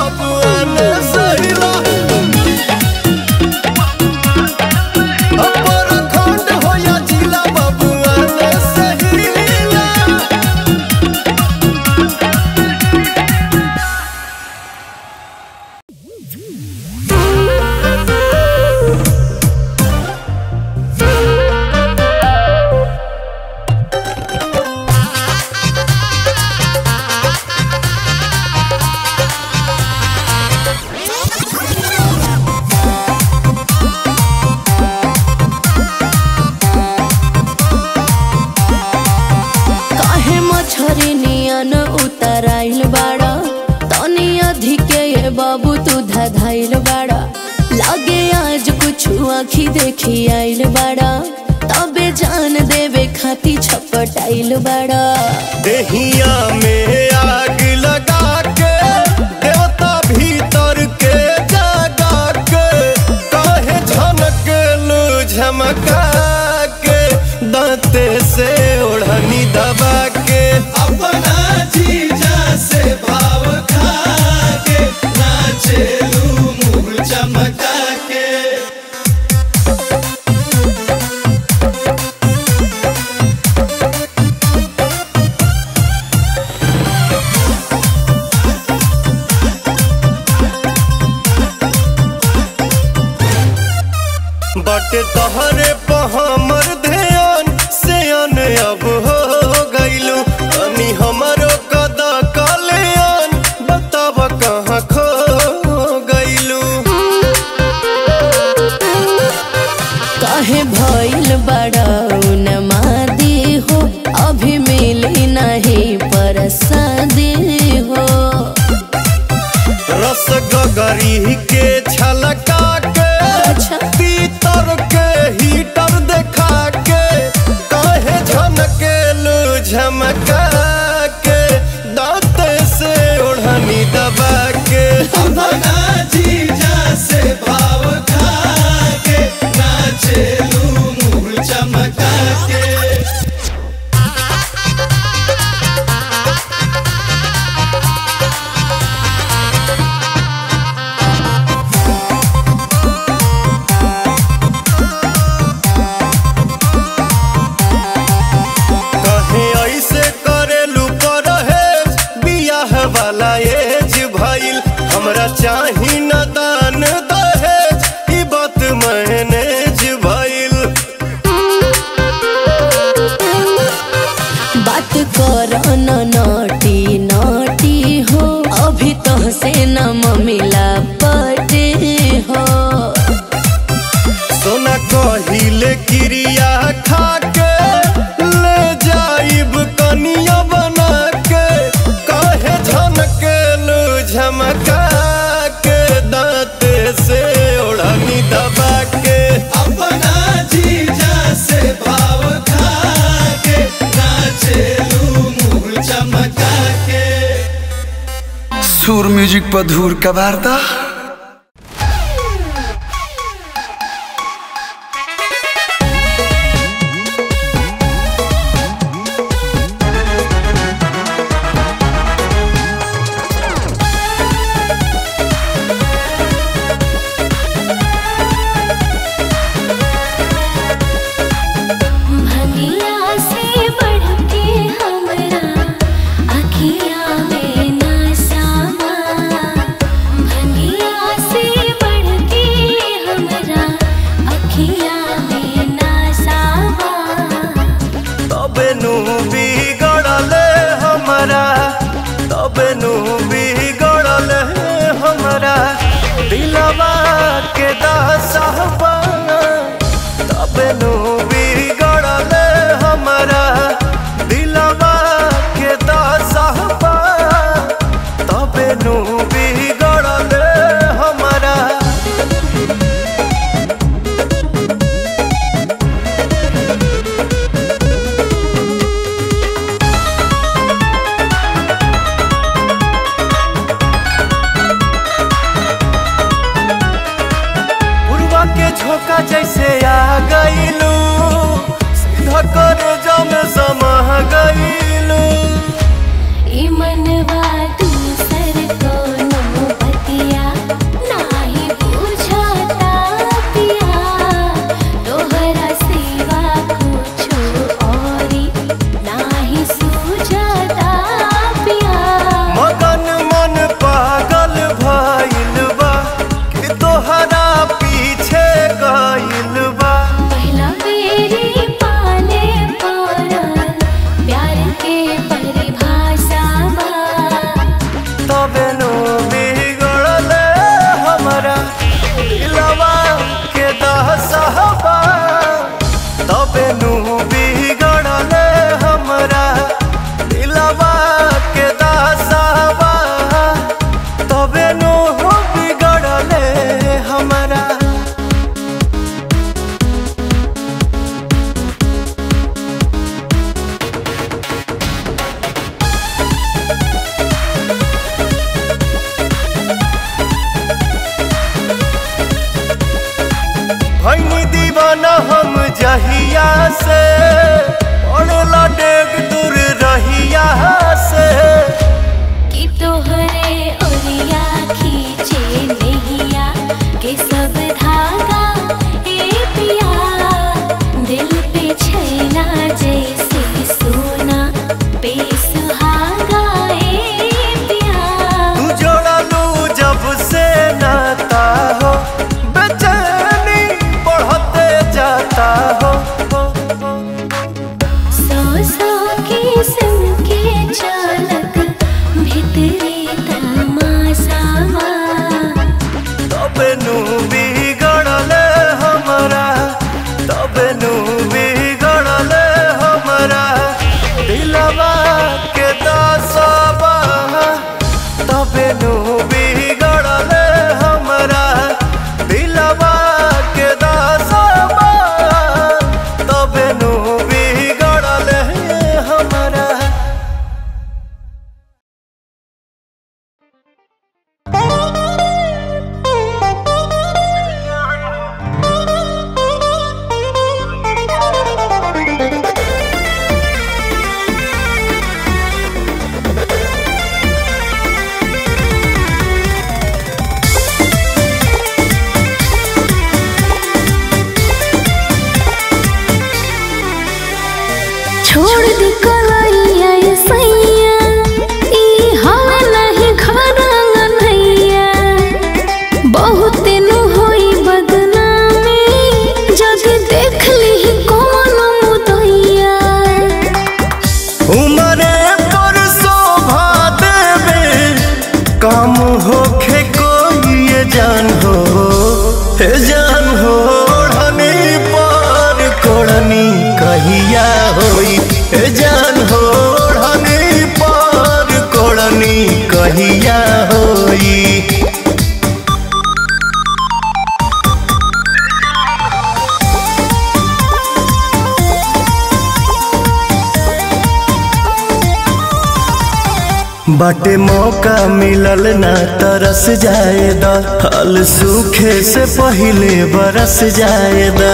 बबुआ ने सहिला अपर खंड हो या जिला बबुआ ने सहिला। उतराइल बाड़ा तनी अधिके ये बाबू तू धधाइल बाड़ा लागे आज कुछ आँखी देखी आइल बाड़ा तबे जान देवे खाती छपटाइल बाड़ा। देहिया में आग लगा के देवता भीतर के जगा के काहे झनकेलू झमका के दांते से ओढ़नी दबा के अपना जीजा से भाव खा के नाचेलू मुँह चमका के। बटे तहरे पहमर ध्यान से अने अब हो गइलू तनी हमारो कदा कल्याण बताब कहाँ खो गइलू। काहे भइल बड़ा उन्मादी हो अभी मिली नहीं परसादी हो। रस गगरी के छलका के तीतर के हीटर देखा के काहे झनकेलू झमका के दांते से ओढ़नी दबा के अपना जीजा से भाव खा के नाचेलू मुँह चमका के। हमरा चाही न दान दहेज ई बात मैनेज भइल। बात कर न नटी नटी हो अभी तो से न मिला पटे हो। सोना कहिले क्रिया खा के ले जाइब कनिया बना के काहे झनकेलू झमका के दांते से ओढ़नी दबा के अपना जीजा से भाव खा के नाचेलू मुँह चमका के। सुर म्यूजिक पर धूर का वार्ता। दिलवा के दासहबा तबे नु बिगड़ल हमरा दिलवा के दासहबा तबे नु बिगड़ल हमरा। झोंका जैसे आ गईलू सीधा कर जम समा गईलू मनवा दूसर को नो बिगड़ले हमारा दिलवा के दहसहबा तबे नु बिगड़ले हमारा दिलवा के दहसहबा तबे नु बिगड़ले हमारा। भैनी दीवाना हम जहिया से पड़ला डेग दूर रहिया से कि तोहरे ओरिया खींचे नैया के सब धागा ए पिया दिल पे छैला जैसे सोना पे सुहागा ए पिया। तू जोड़ा लू जब से नाता हो बेचैनी बढ़ते जाता हो सौ किस्म के चालक भीतरी तमाशावा तबे नु बिगड़ले हमारा तबे नु बिगड़ले हमारा दिलवा के दसबा तबे नु बिगड़ले हमारा दिलवा के दसबा तबे नु बिगड़ले हमारा। छोड़ दी कलैया ये सैया ई हवा नहीं घर नैया बहुत नु होई बदनामी जब देख ली कौन मुदैया। उमरे पर शोभा देवे काम होखे कोई ये जान हो हे जान हो ओढ़नी पर कोढ़नी कहिया होई हे जान हो ओढ़नी पर कोढ़नी कहिया होई। बाटे मौका मिलल ना तरस जाएदा हाल सूखे से पहले बरस जाएदा।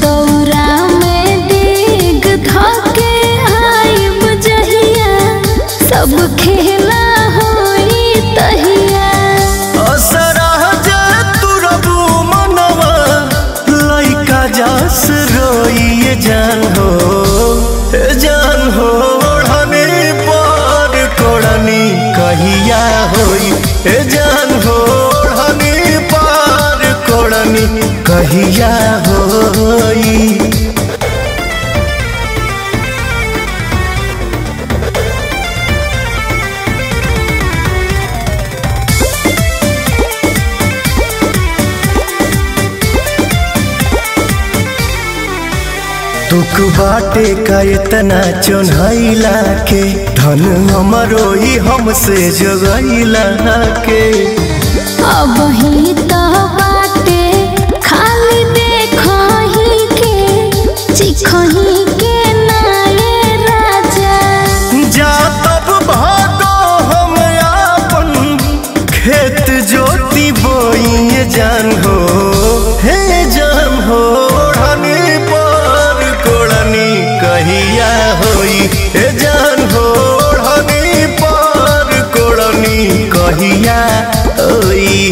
दौरा में डेग धके आइब जहिया सब खेला होई तहिया। असरा जे तुरबू मनवा लइका जस रोइए जान हो हे जान हो ओढ़नी पर कोढ़नी कहिया होई हे जान हो ओढ़नी पर कोढ़नी कहिया होई। तुक बाटे का इतना चोन्हैला के धन हमरो ही हमसे जगैला के। अब ही तो बाटे खाली देखही के चिखही के नाये राजा। जा तब भागो हम आपन खेत जोती बोई जान हो हे जान हो ओढ़नी पर कोढ़नी कहिया होई हे जान हो ओढ़नी पर कोढ़नी कहिया होई।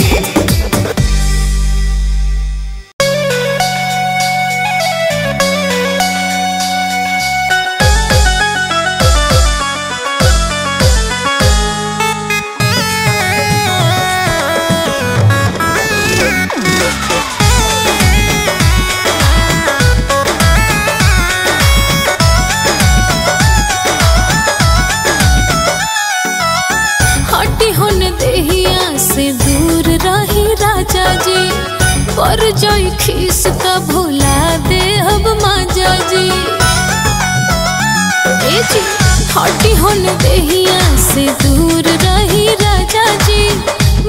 देहिया से दूर रही राजा जी, पर जाई खीस का भुला दे अब माजा जी। ए जी हटी होन देहिया से दूर रही राजा जी,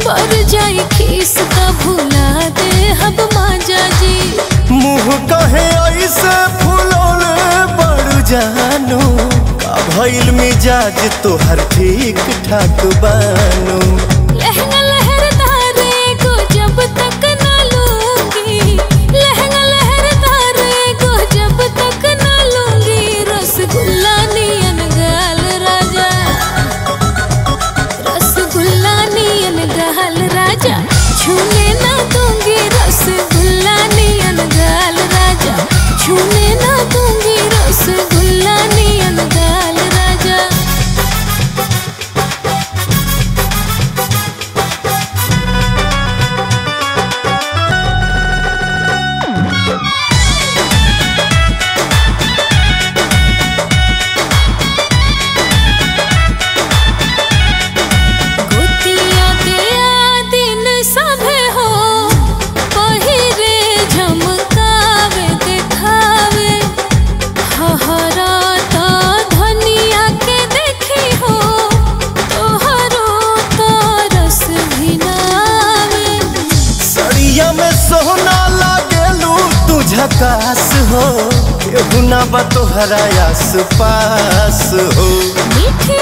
पर जाई खीस का भुला दे अब माजा जी। मुँह कहे ऐसे फुलौले बड़ जानू, का भइल मिजाज तोहर ठीक ठाक बानू। लहंगा लहरदार को जब तक न लूंगी, लहंगा लहरदार को जब तक न लूंगी, रसगुल्ला नियन गाल राजा, रसगुल्ला नियन गाल राजा, छूने ना दूंगी रसगुल्ला नियन गाल राजा, छूने ना दूंगी रसगुल्ला नियन गाल राजा। गोतिया गया दिन सभे हो, पहिरे झमकावे देखावे, हहरा तो धनिया के देखी हो, तोहरो तो रस भिनावे। सड़िया में सोहना लागेलू तू झकास हो, केहू ना बा तोहरा आस पास हो। मीठी